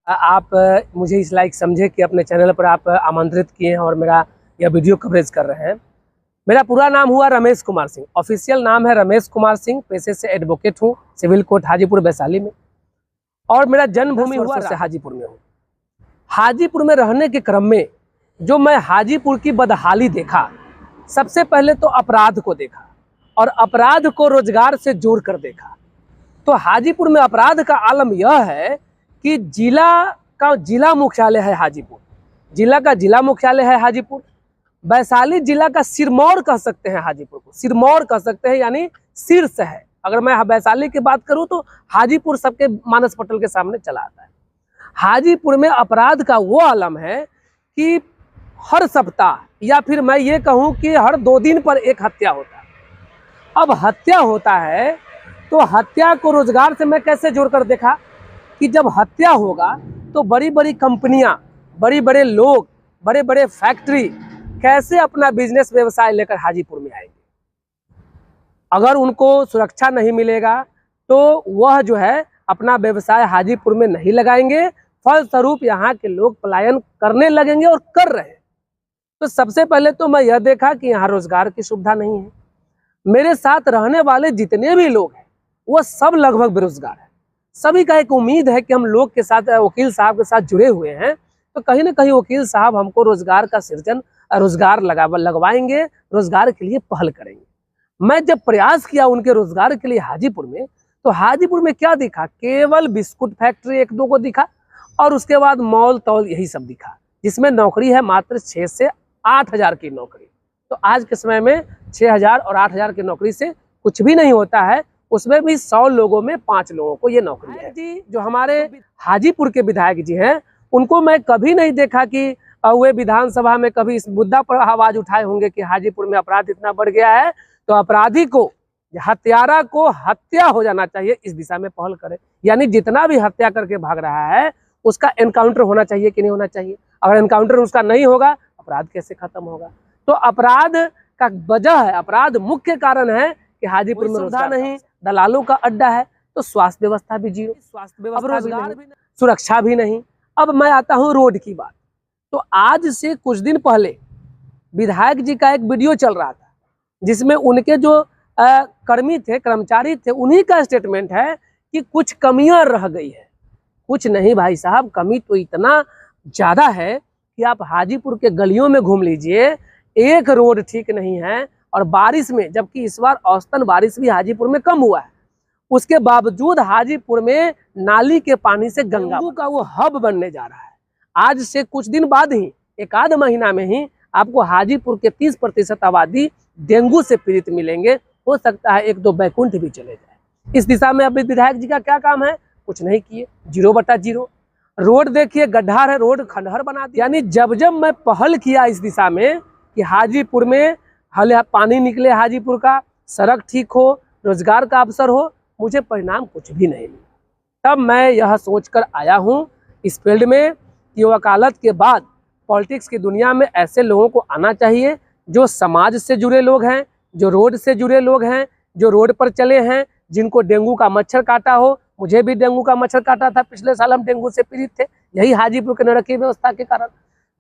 आप मुझे इस लायक समझे कि अपने चैनल पर आप आमंत्रित किए हैं और मेरा यह वीडियो कवरेज कर रहे हैं। मेरा पूरा नाम हुआ रमेश कुमार सिंह, ऑफिशियल नाम है रमेश कुमार सिंह। पेशे से एडवोकेट हूँ, सिविल कोर्ट हाजीपुर वैशाली में, और मेरा जन्मभूमि हुआ से हाजीपुर में हूँ। हाजीपुर में रहने के क्रम में जो मैं हाजीपुर की बदहाली देखा, सबसे पहले तो अपराध को देखा और अपराध को रोजगार से जोड़ कर देखा। तो हाजीपुर में अपराध का आलम यह है कि जिला मुख्यालय है हाजीपुर, जिला का जिला मुख्यालय है हाजीपुर। वैशाली जिला का सिरमौर कह सकते हैं, हाजीपुर को सिरमौर कह सकते हैं, यानी शीर्ष है। अगर मैं वैशाली की बात करूं तो हाजीपुर सबके मानस पटल के सामने चला आता है। हाजीपुर में अपराध का वो आलम है कि हर सप्ताह या फिर मैं ये कहूं कि हर 2 दिन पर एक हत्या होता है। अब हत्या होता है तो हत्या को रोजगार से मैं कैसे जोड़कर देखा कि जब हत्या होगा तो बड़ी बड़ी कंपनियां, बड़े बड़े लोग, बड़े बड़े फैक्ट्री कैसे अपना बिजनेस व्यवसाय लेकर हाजीपुर में आएंगे। अगर उनको सुरक्षा नहीं मिलेगा तो वह जो है अपना व्यवसाय हाजीपुर में नहीं लगाएंगे, फलस्वरूप यहाँ के लोग पलायन करने लगेंगे और कर रहे हैं। तो सबसे पहले तो मैं यह देखा कि यहाँ रोजगार की सुविधा नहीं है। मेरे साथ रहने वाले जितने भी लोग हैं वो सब लगभग बेरोजगार है। सभी का एक उम्मीद है कि हम लोग के साथ, वकील साहब के साथ जुड़े हुए हैं, तो कहीं ना कहीं वकील साहब हमको रोजगार का सृजन, रोजगार लगवाएंगे, रोजगार के लिए पहल करेंगे। मैं जब प्रयास किया उनके रोजगार के लिए हाजीपुर में, तो हाजीपुर में क्या दिखा, केवल बिस्कुट फैक्ट्री 1-2 को दिखा और उसके बाद मॉल तौल यही सब दिखा, जिसमें नौकरी है मात्र 6 से 8 हज़ार की नौकरी। तो आज के समय में 6 हज़ार और 8 हज़ार की नौकरी से कुछ भी नहीं होता है, उसमें भी 100 लोगों में 5 लोगों को ये नौकरी है। जी, जो हमारे हाजीपुर के विधायक जी हैं, उनको मैं कभी नहीं देखा कि वे विधानसभा में कभी इस मुद्दा पर आवाज उठाए होंगे कि हाजीपुर में अपराध इतना बढ़ गया है तो अपराधी को, हत्यारा को हत्या हो जाना चाहिए, इस दिशा में पहल करें। यानी जितना भी हत्या करके भाग रहा है उसका एनकाउंटर होना चाहिए कि नहीं होना चाहिए। अगर एनकाउंटर उसका नहीं होगा, अपराध कैसे खत्म होगा। तो अपराध का वजह है, अपराध मुख्य कारण है कि हाजीपुर में सुविधा नहीं, दलालों का अड्डा है, तो स्वास्थ्य व्यवस्था भी जीरो, स्वास्थ्य व्यवस्था भी नहीं, सुरक्षा भी नहीं। अब मैं आता हूँ रोड की बात। तो आज से कुछ दिन पहले विधायक जी का एक वीडियो चल रहा था, जिसमें उनके जो कर्मी थे, कर्मचारी थे, उन्हीं का स्टेटमेंट है कि कुछ कमियां रह गई है। कुछ नहीं भाई साहब, कमी तो इतना ज्यादा है कि आप हाजीपुर के गलियों में घूम लीजिए, एक रोड ठीक नहीं है। और बारिश में, जबकि इस बार औसतन बारिश भी हाजीपुर में कम हुआ है, उसके बावजूद हाजीपुर में नाली के पानी से गंगा का वो हब बनने जा रहा है। आज से कुछ दिन बाद ही, 1 आध महीना में ही आपको हाजीपुर के 30% आबादी डेंगू से पीड़ित मिलेंगे। हो सकता है 1-2 बैकुंठ भी चले जाए। इस दिशा में अभी विधायक जी का क्या काम है, कुछ नहीं किए, 0/0। रोड देखिए, गड्ढा है, रोड खंडहर बना दिया। यानी जब जब मैं पहल किया इस दिशा में कि हाजीपुर में पानी निकले, हाजीपुर का सड़क ठीक हो, रोजगार का अवसर हो, मुझे परिणाम कुछ भी नहीं मिला। तब मैं यह सोचकर आया हूँ इस फील्ड में कि वकालत के बाद पॉलिटिक्स की दुनिया में ऐसे लोगों को आना चाहिए जो समाज से जुड़े लोग हैं, जो रोड से जुड़े लोग हैं, जो रोड पर चले हैं, जिनको डेंगू का मच्छर काटा हो। मुझे भी डेंगू का मच्छर काटा था, पिछले साल हम डेंगू से पीड़ित थे, यही हाजीपुर के नारकीय व्यवस्था के कारण।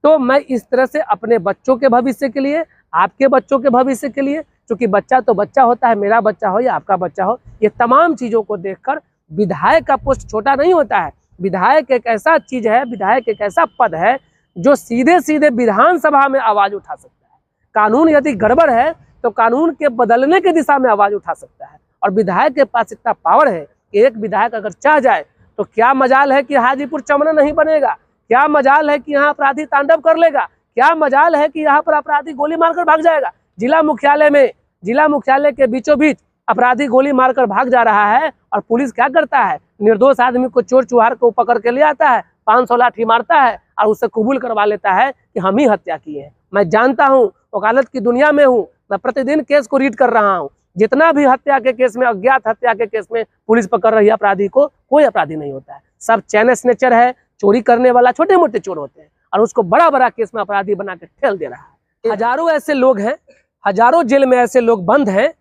तो मैं इस तरह से अपने बच्चों के भविष्य के लिए, आपके बच्चों के भविष्य के लिए, क्योंकि बच्चा तो बच्चा होता है, मेरा बच्चा हो या आपका बच्चा हो, ये तमाम चीज़ों को देखकर विधायक का पोस्ट छोटा नहीं होता है। विधायक एक ऐसा चीज़ है, विधायक एक ऐसा पद है जो सीधे सीधे विधानसभा में आवाज़ उठा सकता है। कानून यदि गड़बड़ है तो कानून के बदलने की दिशा में आवाज़ उठा सकता है। और विधायक के पास इतना पावर है कि एक विधायक अगर चाह जाए तो क्या मजाल है कि हाजीपुर चमना नहीं बनेगा, क्या मजाल है कि यहाँ अपराधी तांडव कर लेगा, क्या मजाल है कि यहाँ पर अपराधी गोली मारकर भाग जाएगा। जिला मुख्यालय में, जिला मुख्यालय के बीचों बीच अपराधी गोली मारकर भाग जा रहा है और पुलिस क्या करता है, निर्दोष आदमी को, चोर चुहार को पकड़ के ले आता है, 500 लाठी मारता है और उससे कबूल करवा लेता है कि हम ही हत्या किए हैं। मैं जानता हूँ, वकालत की दुनिया में हूँ, मैं प्रतिदिन केस को रीड कर रहा हूँ। जितना भी हत्या के केस में, अज्ञात हत्या के केस में पुलिस पकड़ रही है अपराधी को, कोई अपराधी नहीं होता है, सब चैन स्नेचर है, चोरी करने वाला छोटे मोटे चोर होते हैं, और उसको बड़ा बड़ा केस में अपराधी बना के ठेल दे रहा है। हजारों ऐसे लोग हैं, हजारों जेल में ऐसे लोग बंद हैं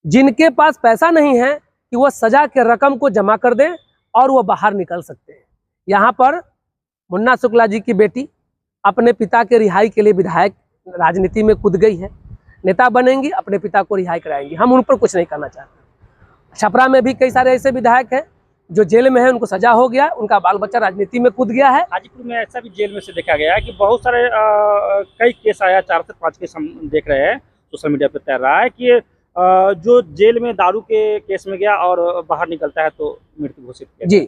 जिनके पास पैसा नहीं है कि वो सजा के रकम को जमा कर दें और वो बाहर निकल सकते हैं। यहाँ पर मुन्ना शुक्ला जी की बेटी अपने पिता के रिहाई के लिए विधायक राजनीति में कूद गई है। नेता बनेंगी, अपने पिता को रिहाई कराएंगी। हम उन पर कुछ नहीं करना चाहते। छपरा में भी कई सारे ऐसे विधायक हैं जो जेल में है, उनको सजा हो गया, उनका बाल बच्चा राजनीति में कूद गया है। हाजीपुर में ऐसा भी जेल में से देखा गया है कि बहुत सारे कई केस आया, 4 से 5 केस हम देख रहे हैं, सोशल मीडिया पे तैर रहा है कि जो जेल में दारू के केस में गया और बाहर निकलता है तो मृत्यु घोषित किया जी।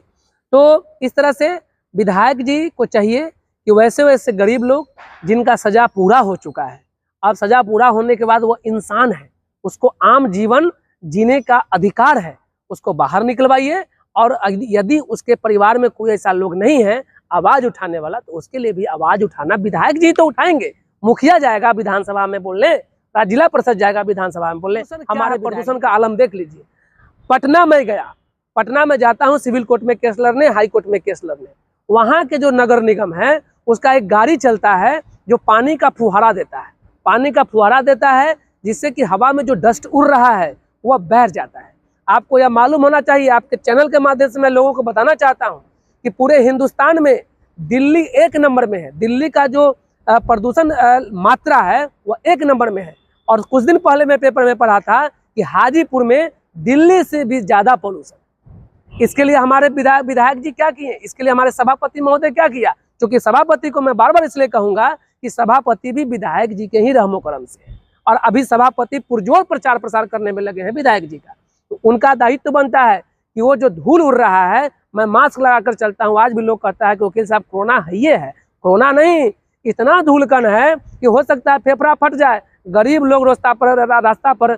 तो इस तरह से विधायक जी को चाहिए कि वैसे वैसे गरीब लोग जिनका सजा पूरा हो चुका है, अब सजा पूरा होने के बाद वो इंसान है, उसको आम जीवन जीने का अधिकार है, उसको बाहर निकलवाइए। और यदि उसके परिवार में कोई ऐसा लोग नहीं है आवाज उठाने वाला, तो उसके लिए भी आवाज उठाना विधायक जी तो उठाएंगे। मुखिया जाएगा विधानसभा में बोलने, जिला परिषद जाएगा विधानसभा में बोलने। हमारे प्रदूषण का आलम देख लीजिए। पटना में गया, पटना में जाता हूँ सिविल कोर्ट में केस लड़ने, हाई कोर्ट में केस लड़ने, वहाँ के जो नगर निगम है उसका एक गाड़ी चलता है जो पानी का फुहारा देता है, पानी का फुहारा देता है जिससे कि हवा में जो डस्ट उड़ रहा है वह बैठ जाता है। आपको यह मालूम होना चाहिए, आपके चैनल के माध्यम से मैं लोगों को बताना चाहता हूँ कि पूरे हिंदुस्तान में दिल्ली 1 नंबर में है। दिल्ली का जो प्रदूषण मात्रा है वह 1 नंबर में है। और कुछ दिन पहले मैं पेपर में पढ़ा था कि हाजीपुर में दिल्ली से भी ज़्यादा पोल्यूशन। इसके लिए हमारे विधायक जी क्या किए, इसके लिए हमारे सभापति महोदय क्या किया? क्योंकि सभापति को मैं बार बार इसलिए कहूँगा कि सभापति भी विधायक जी के ही रहमो करम से है, और अभी सभापति पुरजोर प्रचार प्रसार करने में लगे हैं विधायक जी का। तो उनका दायित्व बनता है कि वो जो धूल उड़ रहा है, मैं मास्क लगाकर चलता हूँ, आज भी लोग कहता है कि वकील साहब कोरोना है, ये है कोरोना नहीं, इतना धूलकन है कि हो सकता है फेफड़ा फट जाए। गरीब लोग रास्ता पर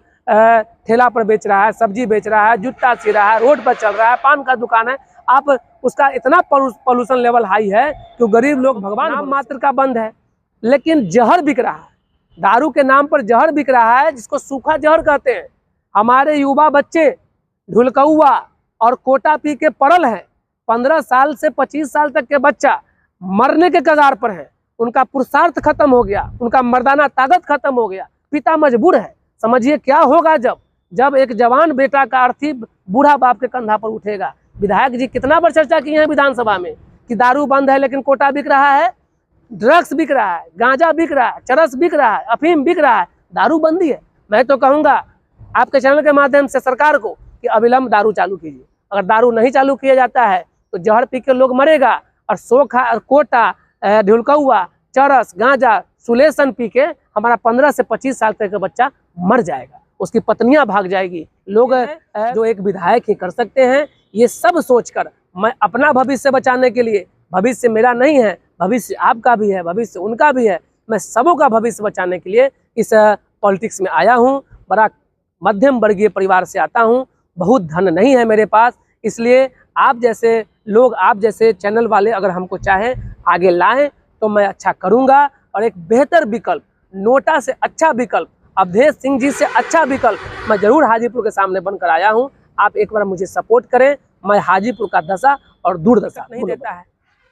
ठेला पर बेच रहा है, सब्जी बेच रहा है, जूता सी रहा है, रोड पर चल रहा है, पान का दुकान है, आप उसका इतना पोल्यूशन लेवल हाई है कि गरीब लोग भगवान नाम मात्र का बंद है। लेकिन जहर बिक रहा है, दारू के नाम पर जहर बिक रहा है, जिसको सूखा जहर कहते हैं। हमारे युवा बच्चे ढुलकौआ और कोटा पी के पड़ल हैं। 15 साल से 25 साल तक के बच्चा मरने के कगार पर है, उनका पुरुषार्थ खत्म हो गया, उनका मर्दाना ताकत खत्म हो गया, पिता मजबूर है। समझिए क्या होगा जब एक जवान बेटा का अर्थी बूढ़ा बाप के कंधा पर उठेगा। विधायक जी कितना बार चर्चा की है विधानसभा में कि दारू बंद है लेकिन कोटा बिक रहा है, ड्रग्स बिक रहा है, गांजा बिक रहा है, चरस बिक रहा है, अफीम बिक रहा है, दारू बंदी है। मैं तो कहूँगा आपके चैनल के माध्यम से सरकार को कि अविलंब दारू चालू कीजिए। अगर दारू नहीं चालू किया जाता है तो जहर पी के लोग मरेगा, और सोखा और कोटा, ढुलकौआ, चरस, गांजा, सुलेसन पी के हमारा 15 से 25 साल तक का बच्चा मर जाएगा, उसकी पत्नियां भाग जाएगी। लोग जो एक विधायक ही कर सकते हैं, ये सब सोचकर मैं अपना भविष्य बचाने के लिए, भविष्य मेरा नहीं है, भविष्य आपका भी है, भविष्य उनका भी है, मैं सबों का भविष्य बचाने के लिए इस पॉलिटिक्स में आया हूँ। बड़ा मध्यम वर्गीय परिवार से आता हूँ, बहुत धन नहीं है मेरे पास, इसलिए आप जैसे लोग, आप जैसे चैनल वाले अगर हमको चाहें आगे लाएं तो मैं अच्छा करूँगा। और एक बेहतर विकल्प, नोटा से अच्छा विकल्प, अवधेश सिंह जी से अच्छा विकल्प मैं जरूर हाजीपुर के सामने बनकर आया हूं। आप एक बार मुझे सपोर्ट करें, मैं हाजीपुर का दशा और दुर्दशा नहीं देता है।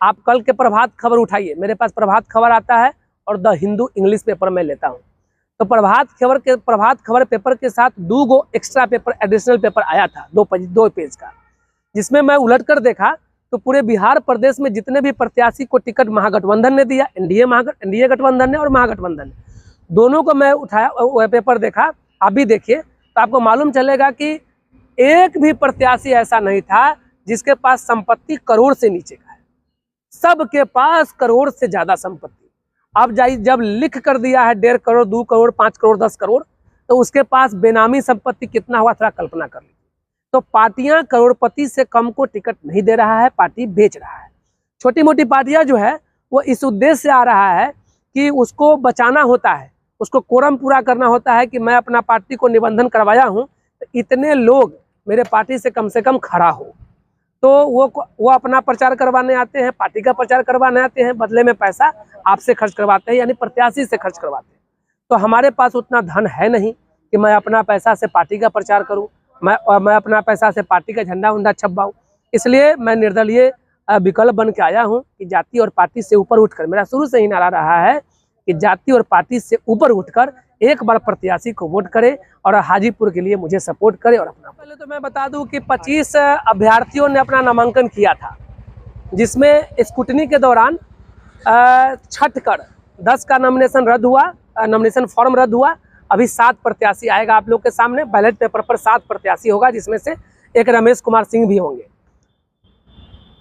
आप कल के प्रभात खबर उठाइए, मेरे पास प्रभात खबर आता है और द हिंदू इंग्लिश पेपर में लेता हूं। तो प्रभात खबर पेपर के साथ 2 गो एक्स्ट्रा पेपर, एडिशनल पेपर आया था 2 पेज का, जिसमें मैं उलट कर देखा तो पूरे बिहार प्रदेश में जितने भी प्रत्याशी को टिकट महागठबंधन ने दिया, एनडीए गठबंधन ने और महागठबंधन ने, दोनों को मैं उठाया, वह पेपर देखा। आप भी देखिए तो आपको मालूम चलेगा कि एक भी प्रत्याशी ऐसा नहीं था जिसके पास संपत्ति करोड़ से नीचे का है, सबके पास करोड़ से ज्यादा संपत्ति। अब जाइए, जब लिख कर दिया है 1.5 करोड़, 2 करोड़, 5 करोड़, 10 करोड़, तो उसके पास बेनामी संपत्ति कितना हुआ थोड़ा कल्पना कर लीजिए। तो पार्टियां करोड़पति से कम को टिकट नहीं दे रहा है, पार्टी बेच रहा है। छोटी मोटी पार्टियां जो है वो इस उद्देश्य से आ रहा है कि उसको बचाना होता है, उसको कोरम पूरा करना होता है कि मैं अपना पार्टी को निबंधन करवाया हूं तो इतने लोग मेरे पार्टी से कम खड़ा हो। तो वो अपना प्रचार करवाने आते हैं, पार्टी का प्रचार करवाने आते हैं, बदले में पैसा आपसे खर्च करवाते हैं, यानी प्रत्याशी से खर्च करवाते हैं। तो हमारे पास उतना धन है नहीं कि मैं अपना पैसा से पार्टी का प्रचार करूं, मैं अपना पैसा से पार्टी का झंडा उंडा छपवाऊं। इसलिए मैं निर्दलीय विकल्प बन के आया हूं कि जाति और पार्टी से ऊपर उठकर, मेरा शुरू से ही नारा रहा है कि जाति और पार्टी से ऊपर उठकर एक बार प्रत्याशी को वोट करे और हाजीपुर के लिए मुझे सपोर्ट करे। और अपना पहले तो मैं बता दूं कि 25 अभ्यर्थियों ने अपना नामांकन किया था, जिसमें स्क्रूटनी के दौरान छठ कर 10 का नॉमिनेशन रद्द हुआ, नॉमिनेशन फॉर्म रद्द हुआ। अभी 7 प्रत्याशी आएगा आप लोग के सामने। बैलेट पेपर पर 7 प्रत्याशी होगा, जिसमें से एक रमेश कुमार सिंह भी होंगे।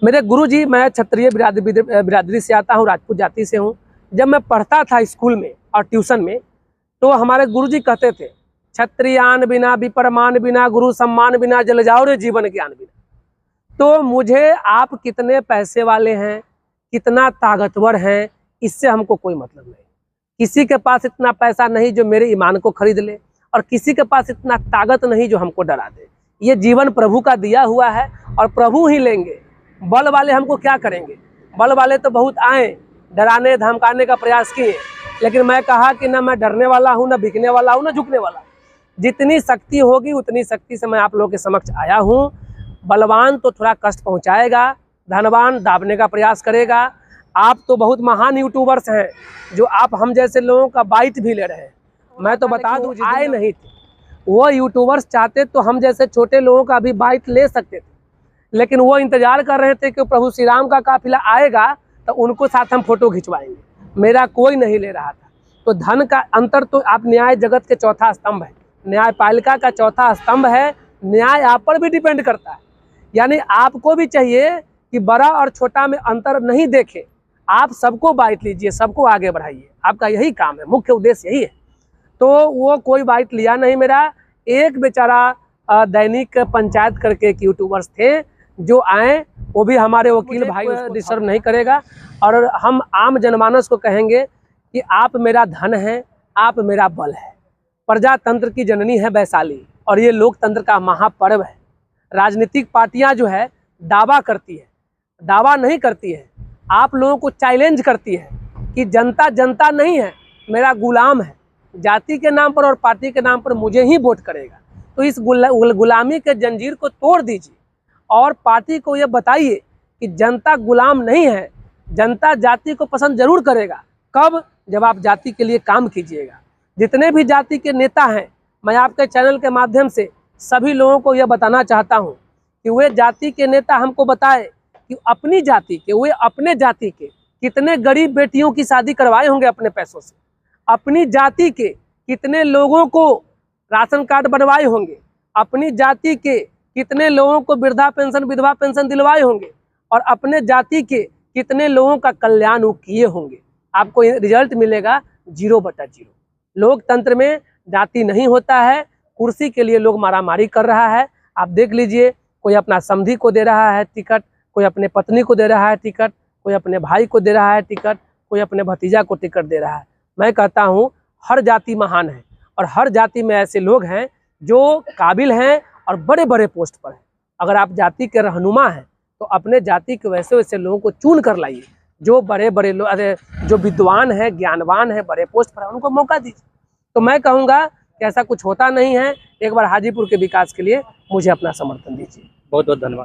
मेरे गुरुजी, मैं क्षत्रिय बिरादरी से आता हूँ, राजपूत जाति से हूँ। जब मैं पढ़ता था स्कूल में और ट्यूशन में, तो हमारे गुरुजी कहते थे, क्षत्रियान बिना विपरमान बिना गुरु सम्मान बिना जल जाओ रे जीवन ज्ञान बिना। तो मुझे आप कितने पैसे वाले हैं, कितना ताकतवर हैं, इससे हमको कोई मतलब नहीं। किसी के पास इतना पैसा नहीं जो मेरे ईमान को खरीद ले, और किसी के पास इतना ताकत नहीं जो हमको डरा दे। ये जीवन प्रभु का दिया हुआ है और प्रभु ही लेंगे। बल वाले हमको क्या करेंगे? बल वाले तो बहुत आए, डराने धमकाने का प्रयास किए, लेकिन मैं कहा कि ना मैं डरने वाला हूँ, ना बिकने वाला हूँ, ना झुकने वाला। जितनी शक्ति होगी उतनी शक्ति से मैं आप लोगों के समक्ष आया हूँ। बलवान तो थोड़ा कष्ट पहुँचाएगा, धनवान दाबने का प्रयास करेगा। आप तो बहुत महान यूट्यूबर्स हैं जो आप हम जैसे लोगों का बाइट भी ले रहे हैं। मैं तो बता दूं, आए नहीं थे वो यूट्यूबर्स। चाहते तो हम जैसे छोटे लोगों का भी बाइट ले सकते थे, लेकिन वो इंतजार कर रहे थे कि प्रभु श्री राम का काफिला आएगा तो उनको साथ हम फोटो खिंचवाएंगे। मेरा कोई नहीं ले रहा था। तो धन का अंतर तो आप न्याय जगत के चौथा स्तंभ है, न्यायपालिका का चौथा स्तंभ है। न्याय आप पर भी डिपेंड करता है। यानी आपको भी चाहिए कि बड़ा और छोटा में अंतर नहीं देखे, आप सबको बाइट लीजिए, सबको आगे बढ़ाइए। आपका यही काम है, मुख्य उद्देश्य यही है। तो वो कोई बाइट लिया नहीं मेरा। एक बेचारा दैनिक पंचायत करके एक यूट्यूबर्स थे जो आए, वो भी हमारे वकील भाई डिस्टर्ब नहीं करेगा। और हम आम जनमानस को कहेंगे कि आप मेरा धन है, आप मेरा बल है। प्रजातंत्र की जननी है वैशाली, और ये लोकतंत्र का महापर्व है। राजनीतिक पार्टियां जो है दावा करती है, दावा नहीं करती है, आप लोगों को चैलेंज करती है कि जनता जनता नहीं है, मेरा गुलाम है। जाति के नाम पर और पार्टी के नाम पर मुझे ही वोट करेगा। तो इस गुलामी के जंजीर को तोड़ दीजिए और पार्टी को ये बताइए कि जनता गुलाम नहीं है, जनता जाति को पसंद जरूर करेगा। कब? जब आप जाति के लिए काम कीजिएगा। जितने भी जाति के नेता हैं, मैं आपके चैनल के माध्यम से सभी लोगों को यह बताना चाहता हूँ कि वे जाति के नेता हमको बताए कि अपनी जाति के, वे अपने जाति के कितने गरीब बेटियों की शादी करवाए होंगे अपने पैसों से, अपनी जाति के कितने लोगों को राशन कार्ड बनवाए होंगे, अपनी जाति के कितने लोगों को वृद्धा पेंशन विधवा पेंशन दिलवाए होंगे, और अपने जाति के कितने लोगों का कल्याण वो किए होंगे। आपको रिजल्ट मिलेगा 0/0। लोकतंत्र में जाति नहीं होता है। कुर्सी के लिए लोग मारामारी कर रहा है। आप देख लीजिए, कोई अपना समधी को दे रहा है टिकट, कोई अपने पत्नी को दे रहा है टिकट, कोई अपने भाई को दे रहा है टिकट, कोई अपने भतीजा को टिकट दे रहा है। मैं कहता हूँ हर जाति महान है, और हर जाति में ऐसे लोग हैं जो काबिल हैं और बड़े बड़े पोस्ट पर हैं। अगर आप जाति के रहनुमा हैं तो अपने जाति के वैसे वैसे लोगों को चुन कर लाइए, जो बड़े बड़े लोग, जो विद्वान हैं, ज्ञानवान हैं, बड़े पोस्ट पर हैं, उनको मौका दीजिए। तो मैं कहूँगा कि ऐसा कुछ होता नहीं है। एक बार हाजीपुर के विकास के लिए मुझे अपना समर्थन दीजिए। बहुत बहुत धन्यवाद।